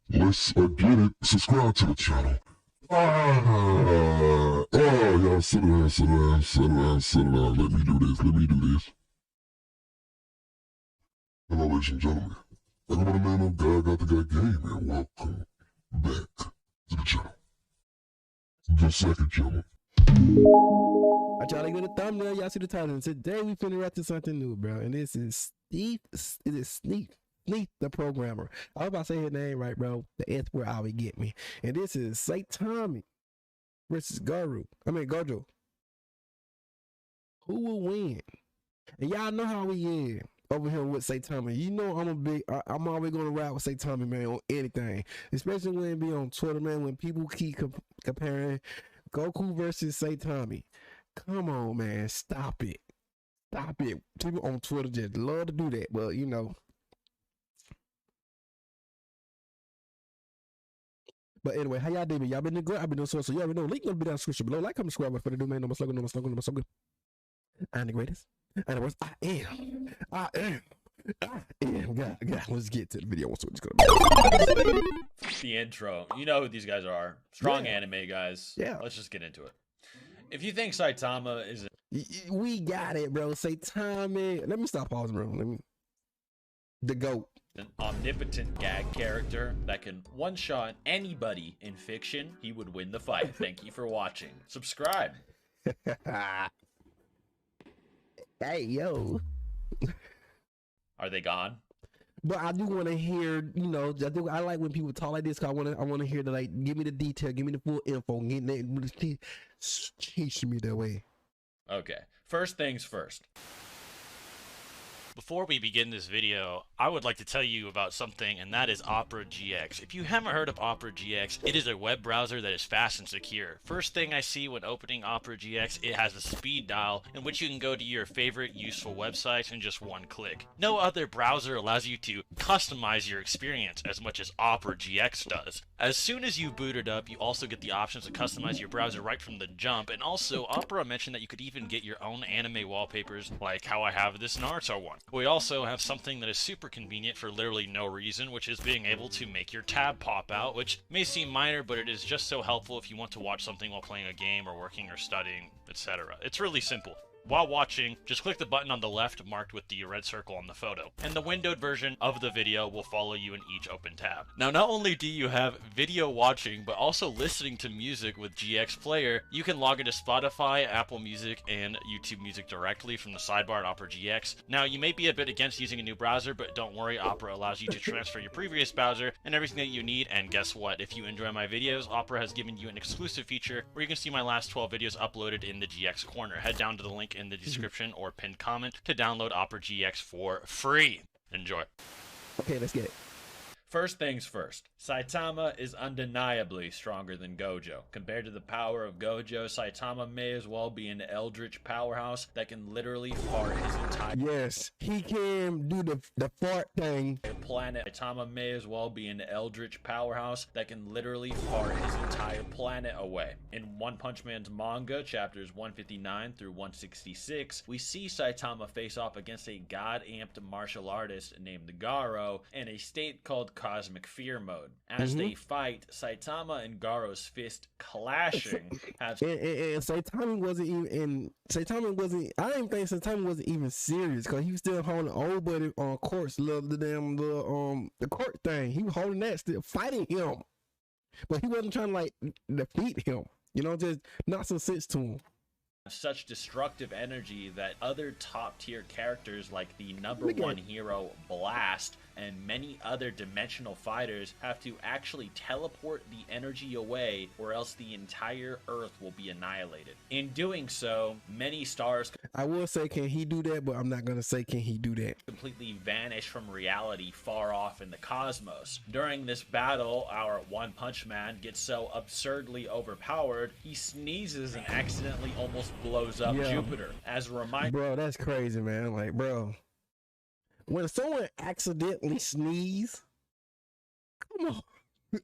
Let's get it. Subscribe to the channel. Y'all sit down, sit down, sit down, sit down. Let me do this, let me do this. Hello, ladies and gentlemen. I'm the man of God, got the guy game, and welcome back to the channel. The second channel. I try to get a thumbnail. Y'all see the title. And today we finna react to something new, bro. And this is Steve. It is Sneak the programmer. I was about to say his name right, bro. The S word always get me. And this is Saitama versus Gojo. Who will win? And y'all know how we is over here with Saitama. You know I'm always gonna ride with Saitama, man, on anything. Especially when it be on Twitter, man, when people keep comparing Goku versus Saitama. Come on, man. Stop it. Stop it. People on Twitter just love to do that. But, you know. But anyway, how y'all doing? Y'all been doing good? I've been doing so. You already know. Link gonna be down in the description below. Like, comment, subscribe. My friend, do man. No more slogan. I'm the greatest. And the worst. I am. God. Let's get to the video. The intro. You know who these guys are. Strong anime guys. Yeah. Let's just get into it. If you think Saitama is we got it, bro. Saitama. Let me stop pausing, bro. The GOAT. an omnipotent gag character that can one-shot anybody in fiction, he would win the fight. Thank you for watching. Subscribe. Hey, yo. Are they gone? But I do want to hear, you know, I like when people talk like this. Cause I want to hear the, like, give me the detail, give me the full info, teach me that way. Okay. First things first. Before we begin this video, I would like to tell you about something, and that is Opera GX. If you haven't heard of Opera GX, it is a web browser that is fast and secure. First thing I see when opening Opera GX, it has a speed dial in which you can go to your favorite useful websites in just one click. No other browser allows you to customize your experience as much as Opera GX does. As soon as you boot it up, you also get the options to customize your browser right from the jump, and also Opera mentioned that you could even get your own anime wallpapers, like how I have this Naruto one. We also have something that is super convenient for literally no reason, which is being able to make your tab pop out, which may seem minor, but it is just so helpful if you want to watch something while playing a game or working or studying, etc. It's really simple. While watching, just click the button on the left marked with the red circle on the photo, and the windowed version of the video will follow you in each open tab. Now, not only do you have video watching, but also listening to music with GX Player, you can log into Spotify, Apple Music, and YouTube Music directly from the sidebar at Opera GX. Now, you may be a bit against using a new browser, but don't worry, Opera allows you to transfer your previous browser and everything that you need, and guess what? If you enjoy my videos, Opera has given you an exclusive feature where you can see my last 12 videos uploaded in the GX corner. Head down to the link in the description or pinned comment to download Opera GX for free. Enjoy. Okay, let's get it. First things first, Saitama is undeniably stronger than Gojo. Compared to the power of Gojo, Saitama may as well be an eldritch powerhouse that can literally fart his entire Yes, he can do the fart thing. planet. Saitama may as well be an eldritch powerhouse that can literally fart his entire planet away. In One Punch Man's manga, chapters 159 through 166, we see Saitama face off against a god-amped martial artist named Garo in a state called Cosmic Fear mode. As they fight, Saitama and Garo's fist clashing has And Saitama wasn't even I didn't think Saitama wasn't even serious because he was still holding old buddy on course, the court thing. He was holding that, still fighting him. But he wasn't trying to like defeat him. You know, just knock some sense to him. such destructive energy that other top tier characters like the #1 hero Blast and many other dimensional fighters have to actually teleport the energy away, or else the entire Earth will be annihilated. In doing so, many stars I will say, can he do that? But I'm not gonna say, can he do that? completely vanish from reality far off in the cosmos. During this battle, our One Punch Man gets so absurdly overpowered, he sneezes and accidentally almost blows up Jupiter. As a reminder, Bro, that's crazy, man. Like, bro, when someone accidentally sneeze, come on.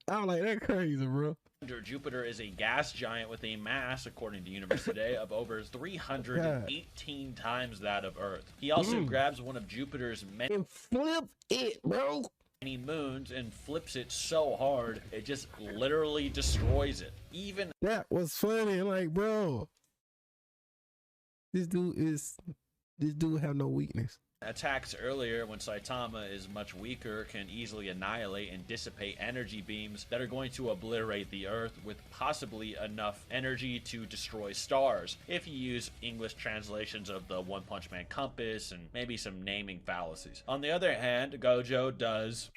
I'm like, that crazy, bro. Jupiter is a gas giant with a mass, according to Universe Today, of over 318 times that of Earth. He also grabs one of Jupiter's many And flip it, bro. moons and flips it so hard it just literally destroys it. Even That was funny. Like, bro, this dude have no weakness. attacks earlier when Saitama is much weaker can easily annihilate and dissipate energy beams that are going to obliterate the Earth with possibly enough energy to destroy stars, if you use English translations of the One Punch Man compass and maybe some naming fallacies. On the other hand, Gojo does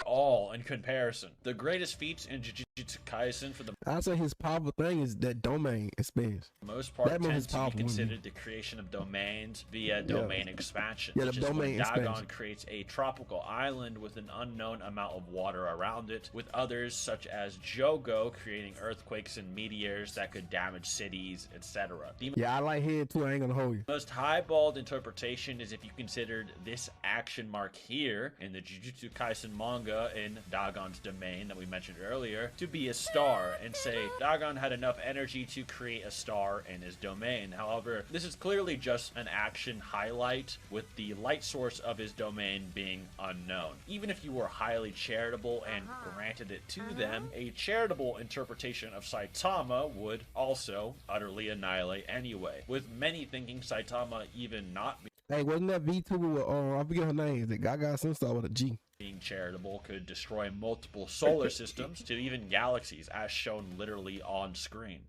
all in comparison. The greatest feats in Jujutsu Kaisen for the I'd say his powerful thing is that domain expands. most part That one tends is to be powerful, considered the creation of domains via domain expansion, Yeah, the such as when domain Dagon expansion. creates a tropical island with an unknown amount of water around it, with others such as Jogo creating earthquakes and meteors that could damage cities, etc. The Yeah, I like head too. I ain't gonna hold you. most highballed interpretation is if you considered this action mark here in the Jujutsu Kaisen manga in Dagon's domain that we mentioned earlier to be a star, and say Dagon had enough energy to create a star in his domain. However, this is clearly just an action highlight, with the light source of his domain being unknown. Even if you were highly charitable and granted it to them, a charitable interpretation of Saitama would also utterly annihilate anyway, with many thinking Saitama even not Hey, wasn't that VTuber with I forget her name? Is it Gaga some star with a G? being charitable could destroy multiple solar systems to even galaxies, as shown literally on screen.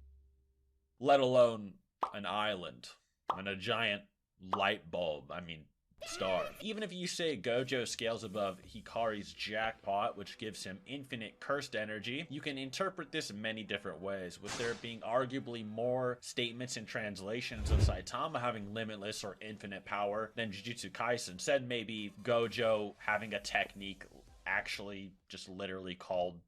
Let alone an island and a giant light bulb. I mean, star. Even if you say Gojo scales above Hikari's jackpot, which gives him infinite cursed energy, you can interpret this many different ways, with there being arguably more statements and translations of Saitama having limitless or infinite power than Jujutsu Kaisen. Said maybe Gojo having a technique actually just literally called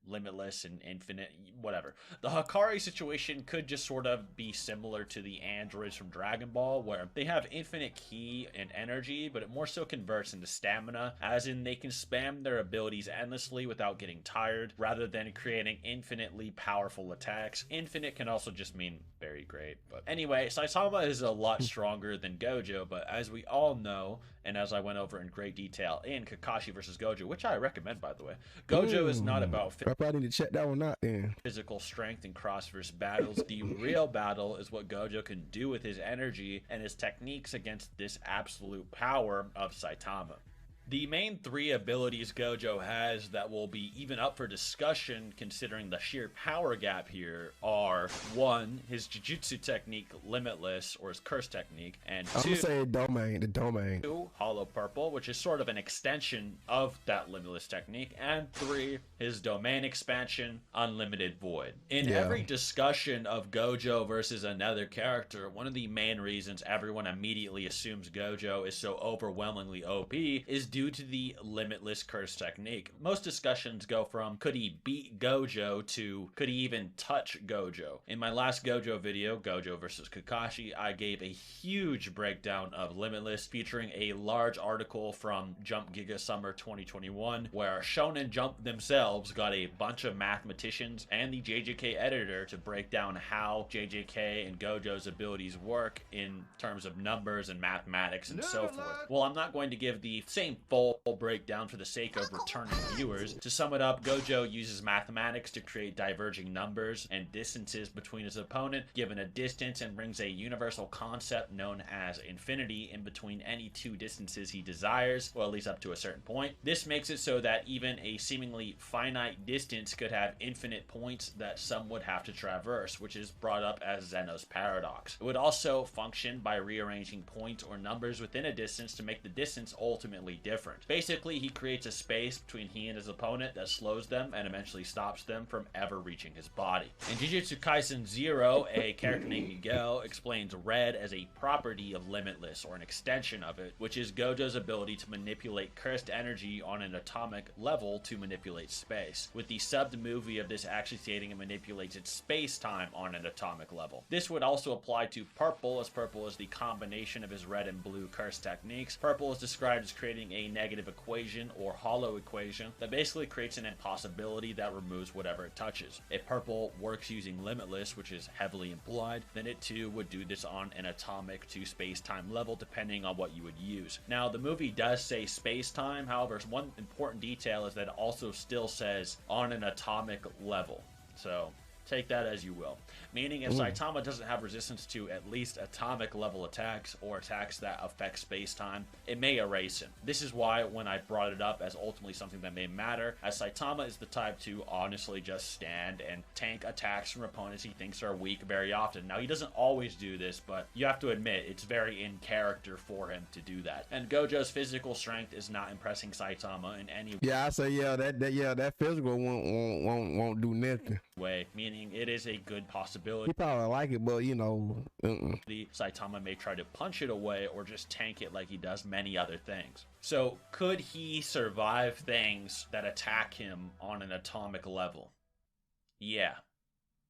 limitless and infinite, whatever. The Hikari situation could just sort of be similar to the androids from Dragon Ball, where they have infinite ki and energy, but it more so converts into stamina, as in they can spam their abilities endlessly without getting tired, rather than creating infinitely powerful attacks. Infinite can also just mean very great. But anyway, Saitama is a lot stronger than Gojo, but as we all know, and as I went over in great detail in Kakashi vs. Gojo, which I recommend, by the way, Gojo is not about I probably need to check that one out then. physical strength and cross-verse battles. The real battle is what Gojo can do with his energy and his techniques against this absolute power of Saitama. The main three abilities Gojo has that will be even up for discussion considering the sheer power gap here are: 1, his Jujutsu technique Limitless, or his curse technique, and I'm 2, gonna say the domain. 2, Hollow Purple, which is sort of an extension of that Limitless technique, and 3, his domain expansion, Unlimited Void. In every discussion of Gojo versus another character, one of the main reasons everyone immediately assumes Gojo is so overwhelmingly OP is due to the Limitless curse technique. Most discussions go from could he beat Gojo to could he even touch Gojo. In my last Gojo video, Gojo versus Kakashi, I gave a huge breakdown of Limitless, featuring a large article from Jump Giga Summer 2021, where Shonen Jump themselves got a bunch of mathematicians and the JJK editor to break down how JJK and Gojo's abilities work in terms of numbers and mathematics and so forth. Well, I'm not going to give the same full breakdown for the sake of returning viewers. To sum it up, Gojo uses mathematics to create diverging numbers and distances between his opponent given a distance, and brings a universal concept known as infinity in between any two distances he desires, or at least up to a certain point. This makes it so that even a seemingly finite distance could have infinite points that some would have to traverse, which is brought up as Zeno's paradox. It would also function by rearranging points or numbers within a distance to make the distance ultimately different. Basically, he creates a space between he and his opponent that slows them and eventually stops them from ever reaching his body. In Jujutsu Kaisen 0, a character named Miguel explains red as a property of Limitless, or an extension of it, which is Gojo's ability to manipulate cursed energy on an atomic level to manipulate space, with the subbed movie of this actually stating it manipulates its space-time on an atomic level. This would also apply to Purple, as Purple is the combination of his red and blue curse techniques. Purple is described as creating a a negative equation or hollow equation that basically creates an impossibility that removes whatever it touches. If purple works using Limitless, which is heavily implied, then it too would do this on an atomic to space-time level depending on what you would use. Now, the movie does say space-time, however, one important detail is that it also still says on an atomic level. So take that as you will. Meaning if Saitama doesn't have resistance to at least atomic level attacks or attacks that affect space-time, it may erase him. This is why when I brought it up as ultimately something that may matter, as Saitama is the type to honestly just stand and tank attacks from opponents he thinks are weak very often. Now, he doesn't always do this, but you have to admit it's very in character for him to do that. And Gojo's physical strength is not impressing Saitama in any Yeah, I say that physical won't do nothing. way, meaning it is a good possibility. He probably like it, but you know, Saitama may try to punch it away or just tank it like he does many other things. So could he survive things that attack him on an atomic level? Yeah.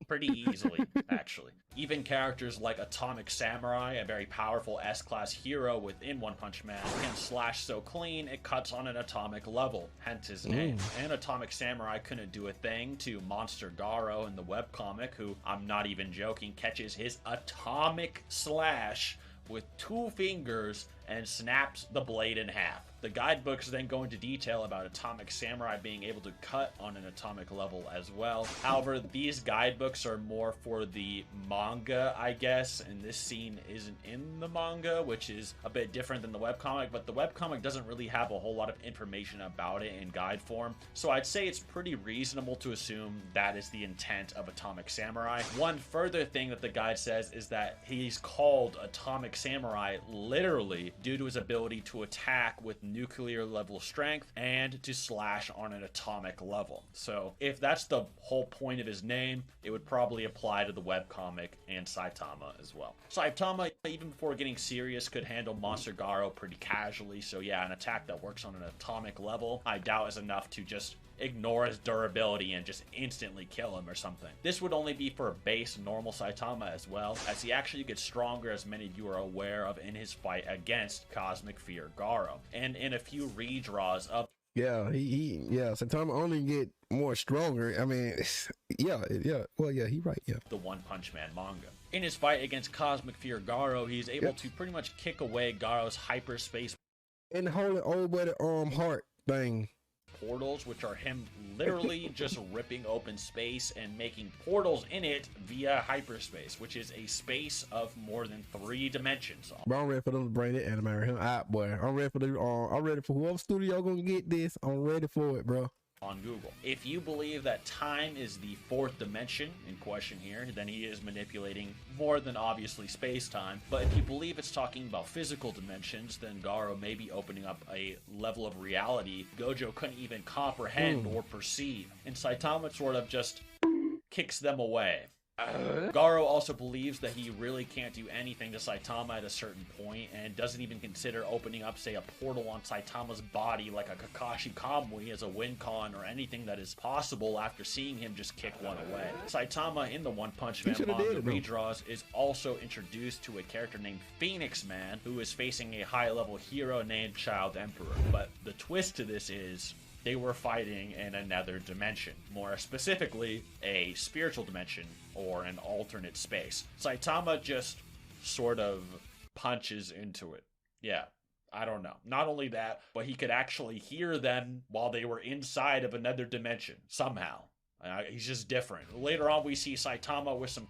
Pretty easily, actually. Even characters like Atomic Samurai, a very powerful S-class hero within One Punch Man, can slash so clean it cuts on an atomic level, hence his name. And Atomic Samurai couldn't do a thing to Monster Garo in the webcomic, who, I'm not even joking, catches his atomic slash with 2 fingers and snaps the blade in half. The guidebooks then go into detail about Atomic Samurai being able to cut on an atomic level as well. However, these guidebooks are more for the manga, I guess, and this scene isn't in the manga, which is a bit different than the webcomic, but the webcomic doesn't really have a whole lot of information about it in guide form, so I'd say it's pretty reasonable to assume that is the intent of Atomic Samurai. One further thing that the guide says is that he's called Atomic Samurai literally due to his ability to attack with nuclear level strength and to slash on an atomic level. So if that's the whole point of his name, it would probably apply to the webcomic and Saitama as well. Saitama, even before getting serious, could handle Monster Garo pretty casually, so yeah, an attack that works on an atomic level I doubt is enough to just ignore his durability and just instantly kill him or something. This would only be for base normal Saitama as well, as he actually gets stronger, as many of you are aware of, in his fight against Cosmic Fear Garo, and in a few redraws of Saitama only get more stronger. I mean, he right, the One Punch Man manga. In his fight against Cosmic Fear Garo, he's able to pretty much kick away Garo's hyperspace and hold it old buddy heart thing. Portals, which are him literally just ripping open space and making portals in it via hyperspace, which is a space of more than 3 dimensions. Bro, I'm ready for them to bring that anime here. Boy, I'm ready for whoever studio gonna get this. I'm ready for it, bro. On Google. If you believe that time is the 4th dimension in question here, then he is manipulating more than obviously space-time. But if you believe it's talking about physical dimensions, then Garo may be opening up a level of reality Gojo couldn't even comprehend or perceive. And Saitama sort of just kicks them away. Garo also believes that he really can't do anything to Saitama at a certain point and doesn't even consider opening up, say, a portal on Saitama's body like a Kakashi Kamui as a win con or anything that is possible after seeing him just kick one away. Saitama in the One Punch Man manga redraws is also introduced to a character named Phoenix Man, who is facing a high-level hero named Child Emperor. But the twist to this is they were fighting in another dimension, more specifically a spiritual dimension or an alternate space. Saitama just sort of punches into it. Yeah, I don't know. Not only that, but he could actually hear them while they were inside of another dimension somehow. He's just different. Later on, we see Saitama with some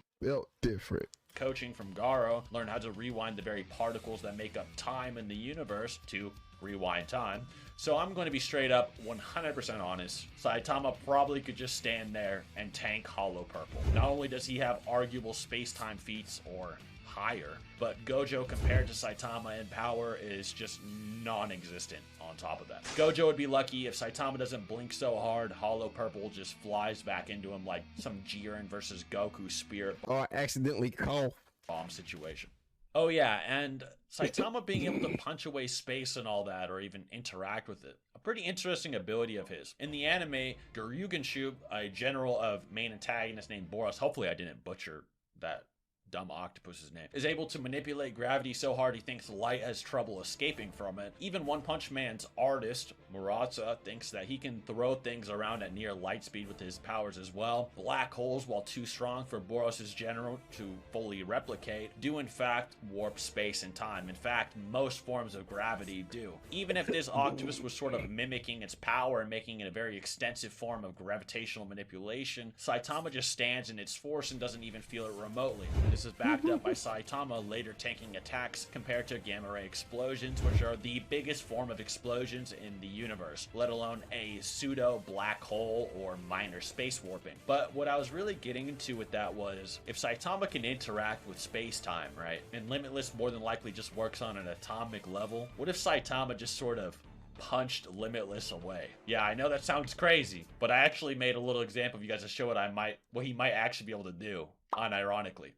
different coaching from Garo, learn how to rewind the very particles that make up time in the universe to rewind time. So I'm going to be straight up 100% honest. Saitama probably could just stand there and tank Hollow Purple. Not only does he have arguable space-time feats or higher, but Gojo compared to Saitama in power is just non-existent on top of that. Gojo would be lucky if Saitama doesn't blink so hard, Hollow Purple just flies back into him like some Jiren versus Goku spirit or accidentally cough bomb situation. Oh yeah, and Saitama being able to punch away space and all that, or even interact with it. A pretty interesting ability of his. In the anime, Garyugen Shub, a general of main antagonist named Boros, hopefully I didn't butcher that dumb octopus's name, is able to manipulate gravity so hard he thinks light has trouble escaping from it. Even One Punch Man's artist, Murata, thinks that he can throw things around at near light speed with his powers as well. Black holes, while too strong for Boros' general to fully replicate, do in fact warp space and time. In fact, most forms of gravity do. Even if this octopus was sort of mimicking its power and making it a very extensive form of gravitational manipulation, Saitama just stands in its force and doesn't even feel it remotely. This is backed up by Saitama later tanking attacks compared to gamma ray explosions, which are the biggest form of explosions in the universe, let alone a pseudo black hole or minor space warping. But what I was really getting into with that was, if Saitama can interact with space-time, right, and Limitless more than likely just works on an atomic level, what if Saitama just sort of punched Limitless away? Yeah, I know that sounds crazy, but I actually made a little example of you guys to show what he might actually be able to do, unironically.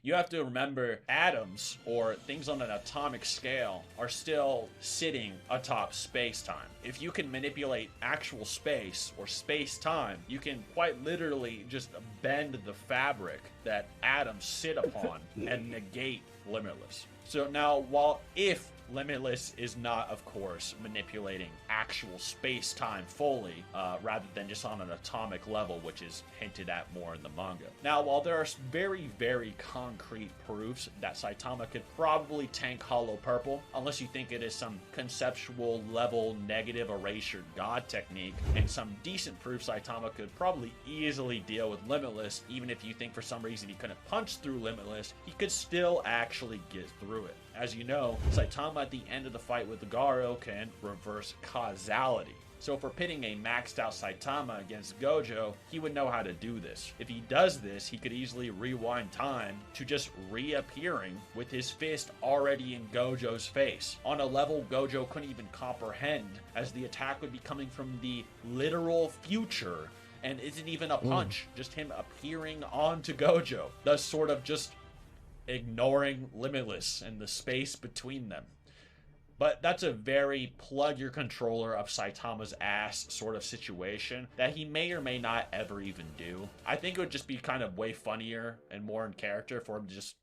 You have to remember, atoms, or things on an atomic scale, are still sitting atop space-time. If you can manipulate actual space, or space-time, you can quite literally just bend the fabric that atoms sit upon and negate Limitless. So now, if Limitless is not, of course, manipulating actual space-time fully, rather than just on an atomic level, which is hinted at more in the manga. Now, while there are very, very concrete proofs that Saitama could probably tank Hollow Purple, unless you think it is some conceptual level negative erasure god technique, and some decent proof Saitama could probably easily deal with Limitless, even if you think for some reason he couldn't punch through Limitless, he could still actually get through it. As you know, Saitama at the end of the fight with Gojo can reverse causality. So if we're pitting a maxed out Saitama against Gojo, he would know how to do this. If he does this, he could easily rewind time to just reappearing with his fist already in Gojo's face, on a level Gojo couldn't even comprehend, as the attack would be coming from the literal future and isn't even a punch, just him appearing onto Gojo, thus sort of just ignoring Limitless and the space between them. But that's a very plug your controller up Saitama's ass sort of situation that he may or may not ever even do. I think it would just be kind of way funnier and more in character for him to just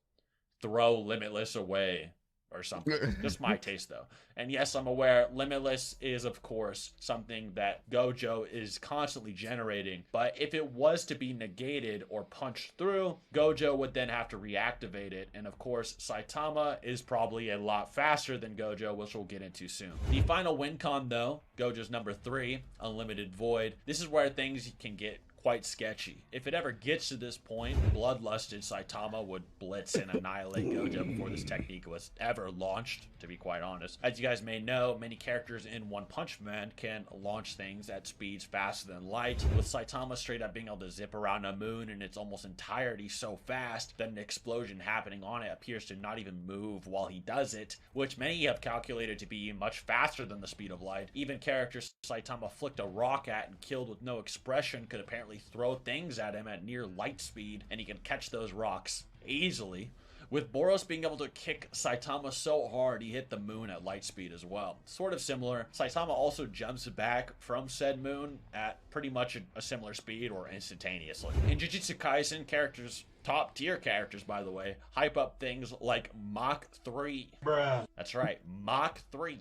throw Limitless away or something. Just my taste, though. And yes, I'm aware Limitless is, of course, something that Gojo is constantly generating. But if it was to be negated or punched through, Gojo would then have to reactivate it. And of course, Saitama is probably a lot faster than Gojo, which we'll get into soon. The final win con, though, Gojo's number 3, Unlimited Void. This is where things can get quite sketchy. If it ever gets to this point, bloodlusted Saitama would blitz and annihilate Gojo before this technique was ever launched, to be quite honest. As you guys may know, many characters in One Punch Man can launch things at speeds faster than light, with Saitama straight up being able to zip around a moon in its almost entirety so fast that an explosion happening on it appears to not even move while he does it, which many have calculated to be much faster than the speed of light. Even characters Saitama flicked a rock at and killed with no expression could apparently throw things at him at near light speed, and he can catch those rocks easily, with Boros being able to kick Saitama so hard he hit the moon at light speed as well. Sort of similar, Saitama also jumps back from said moon at pretty much a similar speed or instantaneously. In Jujutsu Kaisen, characters, top tier characters by the way, hype up things like Mach 3. Bruh. That's right, Mach 3.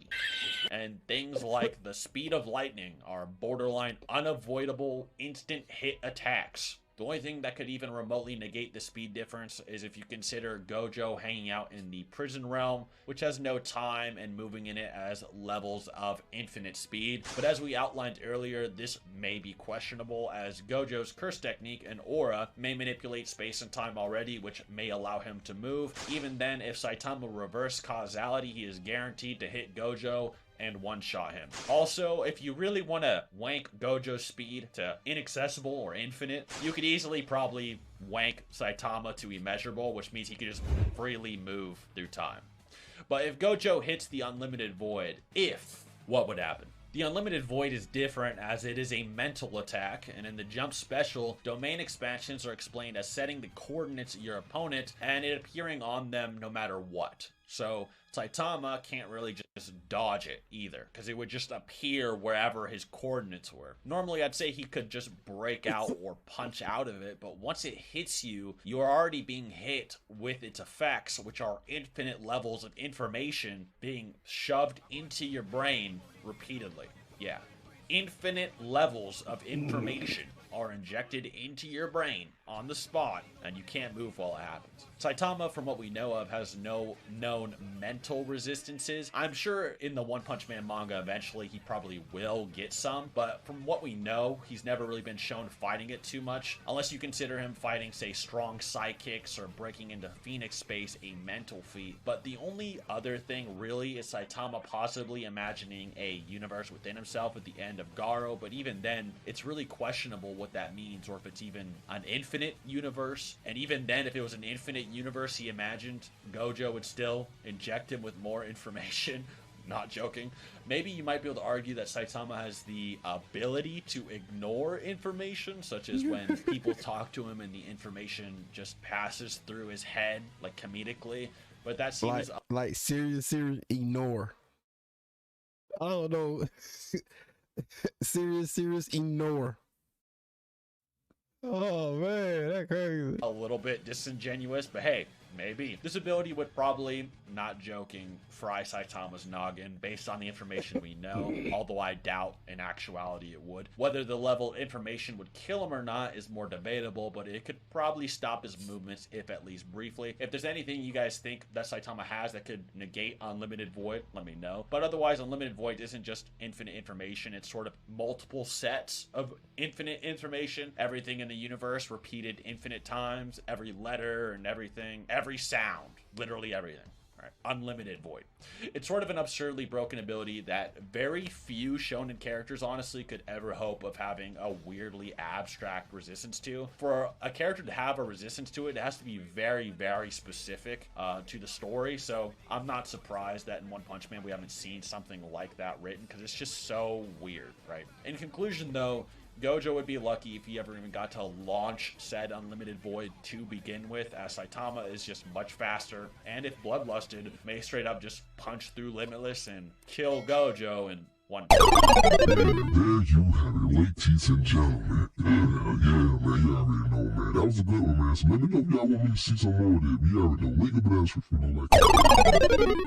And things like the speed of lightning are borderline unavoidable instant hit attacks. The only thing that could even remotely negate the speed difference is if you consider Gojo hanging out in the prison realm, which has no time and moving in it as levels of infinite speed. But as we outlined earlier, this may be questionable, as Gojo's curse technique and aura may manipulate space and time already, which may allow him to move. Even then, if Saitama reverse causality, he is guaranteed to hit Gojo and one-shot him. Also, if you really want to wank Gojo's speed to inaccessible or infinite, you could easily probably wank Saitama to immeasurable, which means he could just freely move through time. But if Gojo hits the Unlimited Void, what would happen? The Unlimited Void is different as it is a mental attack, and in the Jump Special, domain expansions are explained as setting the coordinates of your opponent and it appearing on them no matter what. So Saitama can't really just dodge it either, because it would just appear wherever his coordinates were. Normally, I'd say he could just break out or punch out of it, but once it hits you, you're already being hit with its effects, which are infinite levels of information being shoved into your brain repeatedly. Yeah. Infinite levels of information are injected into your brain on the spot, and you can't move while it happens. Saitama, from what we know of, has no known mental resistances. I'm sure in the One Punch Man manga eventually he probably will get some, but from what we know, he's never really been shown fighting it too much, unless you consider him fighting, say, strong sidekicks or breaking into Phoenix space a mental feat. But the only other thing really is Saitama possibly imagining a universe within himself at the end of Garo, but even then, it's really questionable what that means, or if it's even an infinite universe. And even then, if it was an infinite universe he imagined, Gojo would still inject him with more information. Not joking. Maybe you might be able to argue that Saitama has the ability to ignore information, such as when people talk to him and the information just passes through his head, like comedically. But that seems like serious ignore. I don't know. serious ignore. Oh man, that's crazy. A little bit disingenuous, but hey, maybe. This ability would probably, not joking, fry Saitama's noggin based on the information we know, although I doubt in actuality it would. Whether the level of information would kill him or not is more debatable, but it could probably stop his movements, if at least briefly. If there's anything you guys think that Saitama has that could negate Unlimited Void, let me know. But otherwise, Unlimited Void isn't just infinite information, it's sort of multiple sets of infinite information. Everything in the universe repeated infinite times, every letter and everything, every sound, literally everything. Right. Unlimited Void. It's sort of an absurdly broken ability that very few shonen characters honestly could ever hope of having a weirdly abstract resistance to. For a character to have a resistance to it, it has to be very, very specific to the story. So I'm not surprised that in One Punch Man we haven't seen something like that written, because it's just so weird, right? In conclusion though, Gojo would be lucky if he ever even got to launch said Unlimited Void to begin with, as Saitama is just much faster, and if bloodlusted, may straight up just punch through Limitless and kill Gojo in one. There you have it, ladies and gentlemen. Yeah, man, you already know, man. That was a good one, man. So let me know if y'all want me to see some more of it. We already know. League of Blast for like.